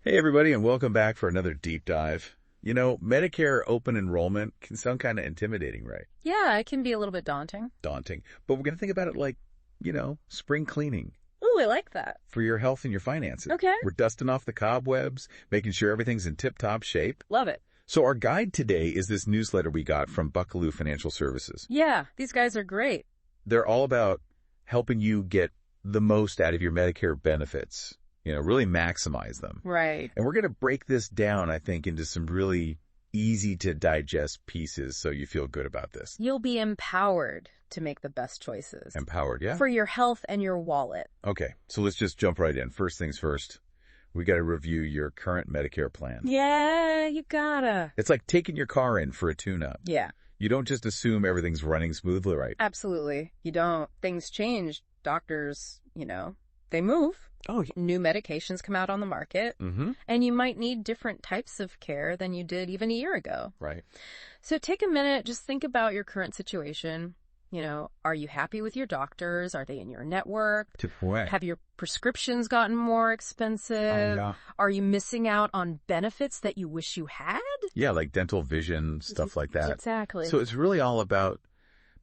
Hey, everybody, and welcome back for another deep dive. You know, Medicare open enrollment can sound kind of intimidating, right? Yeah, it can be a little bit daunting. Daunting. But we're going to think about it like, spring cleaning Ooh, I like that. for your health and your finances. Okay. We're dusting off the cobwebs, making sure everything's in tip-top shape. Love it. So our guide today is this newsletter we got from Buckalew Financial Services. Yeah, these guys are great. They're all about helping you get the most out of your Medicare benefits. Really maximize them. Right. And we're going to break this down, I think, into some really easy to digest pieces so you feel good about this. You'll be empowered to make the best choices. Empowered, yeah? For your health and your wallet. Okay, so let's just jump right in. First things first, we got to review your current Medicare plan. Yeah, you gotta. It's like taking your car in for a tune-up. Yeah. You don't just assume everything's running smoothly, right? Absolutely. You don't. Things change. Doctors, they move. Oh, yeah. New medications come out on the market, and you might need different types of care than you did even a year ago. Right. So take a minute, just think about your current situation. Are you happy with your doctors? Are they in your network? Have your prescriptions gotten more expensive? Yeah. Are you missing out on benefits that you wish you had? Yeah, like dental, vision, stuff like that. Exactly. So it's really all about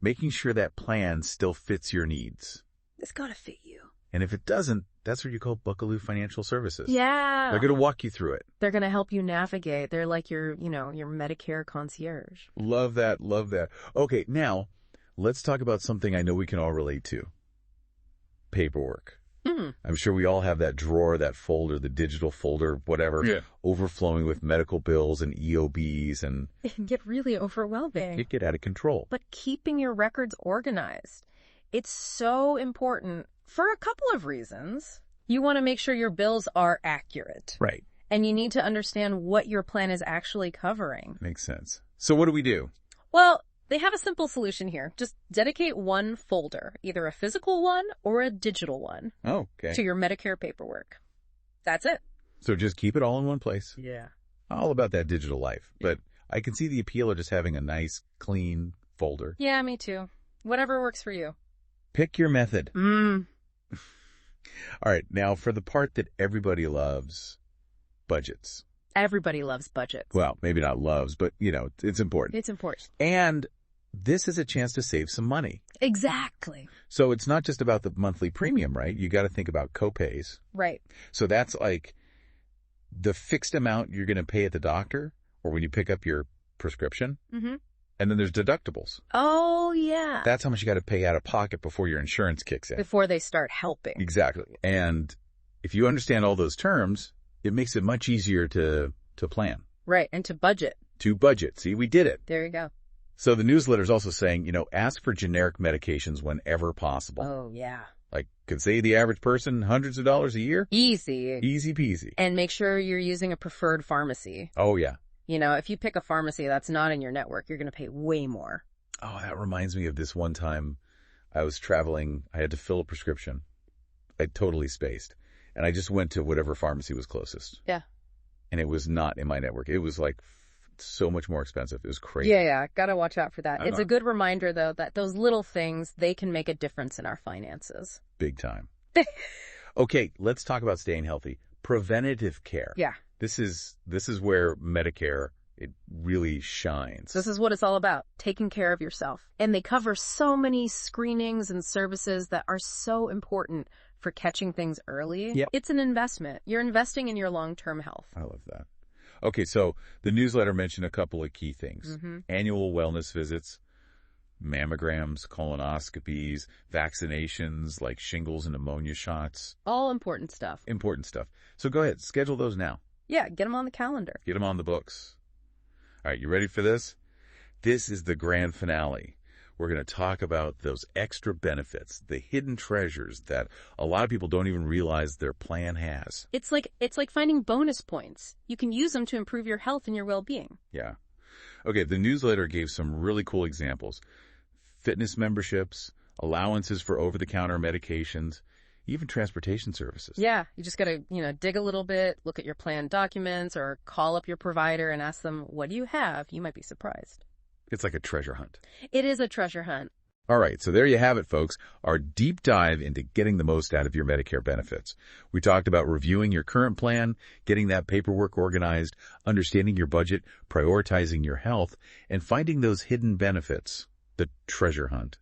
making sure that plan still fits your needs. It's got to fit you. And if it doesn't, that's what you call Buckalew Financial Services. Yeah. They're going to walk you through it. They're going to help you navigate. They're like your Medicare concierge. Love that. Love that. Okay, now let's talk about something I know we can all relate to. Paperwork. I'm sure we all have that drawer, that folder, the digital folder, whatever, overflowing with medical bills and EOBs, and It can get really overwhelming. it get out of control. But keeping your records organized, it's so important for a couple of reasons. You want to make sure your bills are accurate. Right. And you need to understand what your plan is actually covering. Makes sense. So what do we do? Well, they have a simple solution here. Just dedicate one folder, either a physical one or a digital one, Oh, okay. to your Medicare paperwork. That's it. So just keep it all in one place. Yeah. All about that digital life. But I can see the appeal of just having a nice, clean folder. Yeah, me too. Whatever works for you. Pick your method. Mm. All right, now for the part that everybody loves, budgets. Everybody loves budgets. Well, maybe not loves, but, it's important. It's important. And this is a chance to save some money. Exactly. So it's not just about the monthly premium, right? You got to think about copays. Right. So that's like the fixed amount you're going to pay at the doctor or when you pick up your prescription. Mm-hmm. And then there's deductibles. Oh, yeah. That's how much you got to pay out of pocket before your insurance kicks in. Before they start helping. Exactly. And if you understand all those terms, it makes it much easier to plan. Right. And to budget. To budget. See, we did it. There you go. So the newsletter is also saying, ask for generic medications whenever possible. Oh, yeah. Like, could save the average person hundreds of dollars a year? Easy. Easy peasy. And make sure you're using a preferred pharmacy. Oh, yeah. If you pick a pharmacy that's not in your network, you're going to pay way more. Oh, that reminds me of this one time I was traveling. I had to fill a prescription. I totally spaced. And I just went to whatever pharmacy was closest. Yeah. And it was not in my network. It was like so much more expensive. It was crazy. Yeah. Got to watch out for that. I It's know. a good reminder, though, that those little things, they can make a difference in our finances. Big time. Okay, let's talk about staying healthy. Preventative care. Yeah. This is where Medicare, it really shines. This is what it's all about, taking care of yourself. And they cover so many screenings and services that are so important for catching things early. Yep. It's an investment. You're investing in your long-term health. I love that. Okay, so the newsletter mentioned a couple of key things. Annual wellness visits, mammograms, colonoscopies, vaccinations like shingles and pneumonia shots. All important stuff. Important stuff. So go ahead, schedule those now. Yeah, get them on the calendar. Get them on the books. All right, you ready for this? This is the grand finale. We're going to talk about those extra benefits, the hidden treasures that a lot of people don't even realize their plan has. It's like finding bonus points. You can use them to improve your health and your well-being. Yeah. Okay, the newsletter gave some really cool examples. Fitness memberships, allowances for over-the-counter medications, even transportation services. Yeah, you just got to, dig a little bit, look at your plan documents, or call up your provider and ask them, what do you have? You might be surprised. It's like a treasure hunt. It is a treasure hunt. All right, so there you have it, folks, our deep dive into getting the most out of your Medicare benefits. We talked about reviewing your current plan, getting that paperwork organized, understanding your budget, prioritizing your health, and finding those hidden benefits, the treasure hunt.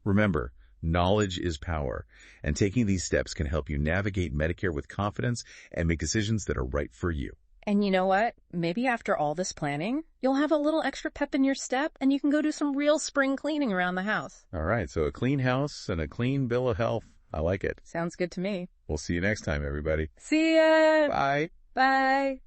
Remember, knowledge is power, and taking these steps can help you navigate Medicare with confidence and make decisions that are right for you. And you know what? Maybe after all this planning, you'll have a little extra pep in your step and you can go do some real spring cleaning around the house. All right, so a clean house and a clean bill of health. I like it. Sounds good to me. We'll see you next time, everybody. See ya! Bye. Bye.